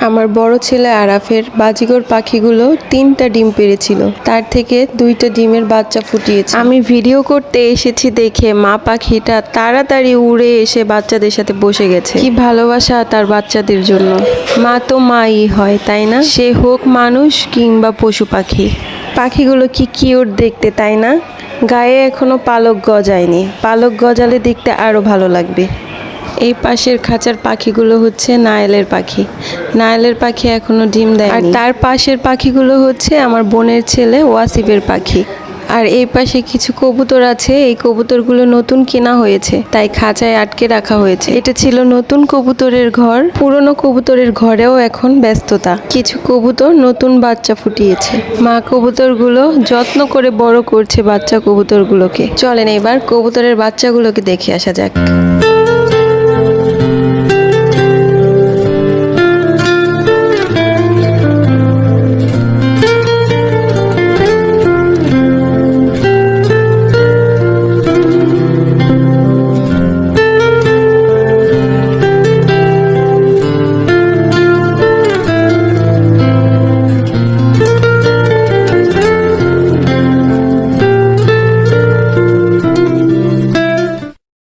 আমার বড় ছেলে আরাফের বাজিগর পাখিগুলো 3টা ডিম পেড়েছিল, তার থেকে 2টা ডিমের বাচ্চা ফুটিয়েছে। আমি ভিডিও করতে এসেছি দেখে মা পাখিটা তাড়াতাড়ি উড়ে এসে বাচ্চাদের সাথে বসে গেছে। কি ভালোবাসা তার বাচ্চাদের জন্য। মা তো মাই হয়, তাই না? সে হোক মানুষ কিংবা পশু পাখি। পাখিগুলো কি কিউট দেখতে, তাই না? গায়ে এখনো পালক গজায়নি, পালক গজালে দেখতে আরো ভালো লাগবে। এই পাশের খাঁচার পাখিগুলো হচ্ছে নায়েলের পাখি। নায়েলের পাখি এখনো ডিম দেয়। আর তার পাশের পাখিগুলো হচ্ছে আমার বোনের ছেলে ওয়াসিফের পাখি। আর এই পাশে কিছু কবুতর আছে, এই কবুতরগুলো নতুন কেনা হয়েছে, তাই খাঁচায় আটকে রাখা হয়েছে। এটা ছিল নতুন কবুতরের ঘর, পুরনো কবুতরের ঘরেও এখন ব্যস্ততা। কিছু কবুতর নতুন বাচ্চা ফুটিয়েছে। মা কবুতরগুলো যত্ন করে বড় করছে বাচ্চা কবুতরগুলোকে। চলেন এবার কবুতরের বাচ্চাগুলোকে দেখে আসা যাক।